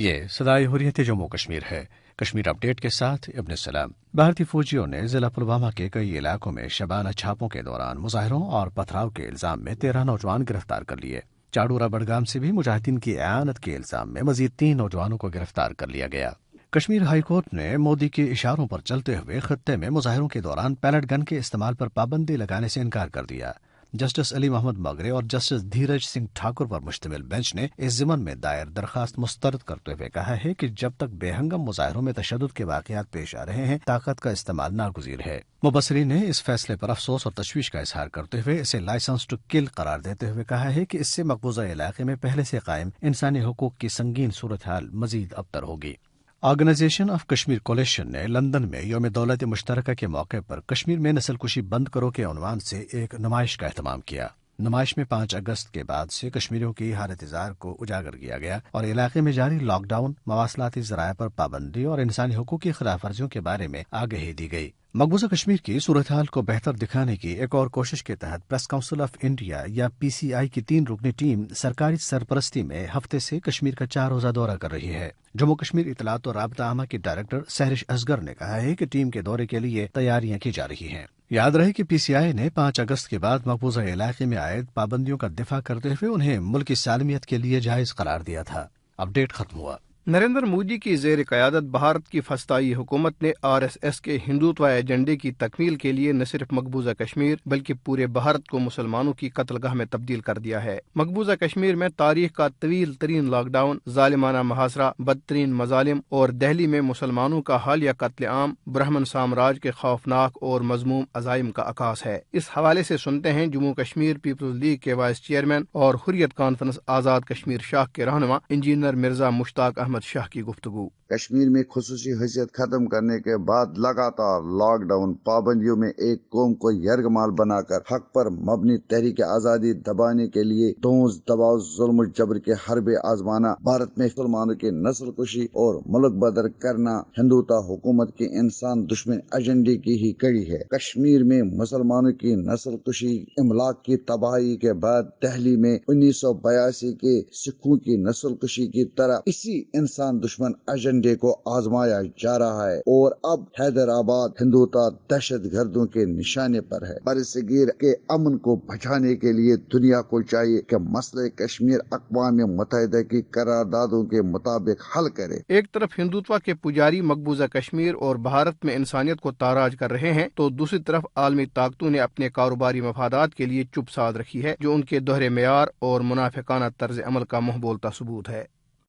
یہ صدائے حریت جموں کشمیر ہے۔ کشمیر اپ ڈیٹ کے ساتھ ابن سلام۔ بھارتی فوجیوں نے ضلع پلوامہ کے کئی علاقوں میں شبانہ چھاپوں کے دوران مظاہروں اور پتھراؤ کے الزام میں 13 نوجوان گرفتار کر لیے۔ چاڈورہ بڈگام سے بھی مجاہدین کی اعانت کے الزام میں مزید 3 نوجوانوں کو گرفتار کر لیا گیا۔ کشمیر ہائی کورٹ نے مودی کے اشاروں پر چلتے ہوئے خطے میں مظاہروں کے دوران پیلٹ گن کے استعمال پر پابندی لگانے سے انکار کر دیا۔ جسٹس علی محمد مگرے اور جسٹس دھیرج سنگھ ٹھاکر پر مشتمل بینچ نے اس ضمن میں دائر درخواست مسترد کرتے ہوئے کہا ہے کہ جب تک بے ہنگم مظاہروں میں تشدد کے واقعات پیش آ رہے ہیں، طاقت کا استعمال ناگزیر ہے۔ مبصرین نے اس فیصلے پر افسوس اور تشویش کا اظہار کرتے ہوئے اسے لائسنس ٹو کل قرار دیتے ہوئے کہا ہے کہ اس سے مقبوضہ علاقے میں پہلے سے قائم انسانی حقوق کی سنگین صورتحال مزید ابتر ہوگی۔ آرگنائزیشن آف کشمیر کولیشن نے لندن میں یوم دولت مشترکہ کے موقع پر کشمیر میں نسل کشی بند کرو کے عنوان سے ایک نمائش کا اہتمام کیا۔ نمائش میں 5 اگست کے بعد سے کشمیریوں کی حالت زار کو اجاگر کیا گیا اور علاقے میں جاری لاک ڈاؤن، مواصلاتی ذرائع پر پابندی اور انسانی حقوق کی خلاف ورزیوں کے بارے میں آگاہی دی گئی۔ مقبوضہ کشمیر کی صورتحال کو بہتر دکھانے کی ایک اور کوشش کے تحت پریس کونسل آف انڈیا یا PCI کی 3 رکنی ٹیم سرکاری سرپرستی میں ہفتے سے کشمیر کا 4 روزہ دورہ کر رہی ہے۔ جموں کشمیر اطلاعات اور رابطہ عامہ کی ڈائریکٹر سہرش اصغر نے کہا ہے کہ ٹیم کے دورے کے لیے تیاریاں کی جا رہی ہیں۔ یاد رہے کہ PCI نے 5 اگست کے بعد مقبوضہ علاقے میں عائد پابندیوں کا دفاع کرتے ہوئے انہیں ملک کی سالمیت کے لیے جائز قرار دیا تھا۔ اپ ڈیٹ ختم ہوا۔ نریندر مودی کی زیر قیادت بھارت کی فسطائی حکومت نے RSS کے ہندوتوا ایجنڈے کی تکمیل کے لیے نہ صرف مقبوضہ کشمیر بلکہ پورے بھارت کو مسلمانوں کی قتل گاہ میں تبدیل کر دیا ہے۔ مقبوضہ کشمیر میں تاریخ کا طویل ترین لاک ڈاؤن، ظالمانہ محاصرہ، بدترین مظالم اور دہلی میں مسلمانوں کا حالیہ قتل عام برہمن سامراج کے خوفناک اور مذموم عزائم کا عکاس ہے۔ اس حوالے سے سنتے ہیں جموں کشمیر پیپلز لیگ کے وائس چیئرمین اور حریت کانفرنس آزاد کشمیر شاخ کے رہنما انجینئر مرزا مشتاق احمد شاہ کی گفتگو۔ کشمیر میں خصوصی حیثیت ختم کرنے کے بعد لگاتار لاک ڈاؤن پابندیوں میں ایک قوم کو یرغمال بنا کر حق پر مبنی تحریک آزادی دبانے کے لیے طنز دباؤ ظلم و جبر کے حربے آزمانا، بھارت میں مسلمانوں کی نسل کشی اور ملک بدر کرنا ہندوتا حکومت کے انسان دشمن ایجنڈے کی ہی کڑی ہے۔ کشمیر میں مسلمانوں کی نسل کشی، املاک کی تباہی کے بعد دہلی میں 1982 کے سکھوں کی نسل کشی کی طرح اسی انسان دشمن ایجنڈے کو آزمایا جا رہا ہے اور اب حیدرآباد ہندوتا دہشت گردوں کے نشانے پر ہے۔ برصغیر کے امن کو بچانے کے لیے دنیا کو چاہیے کہ مسئلہ کشمیر اقوام متحدہ کی قراردادوں کے مطابق حل کرے۔ ایک طرف ہندوتوا کے پجاری مقبوضہ کشمیر اور بھارت میں انسانیت کو تاراج کر رہے ہیں تو دوسری طرف عالمی طاقتوں نے اپنے کاروباری مفادات کے لیے چپ سادھ رکھی ہے، جو ان کے دوہرے معیار اور منافقانہ طرز عمل کا منہ بولتا ثبوت ہے۔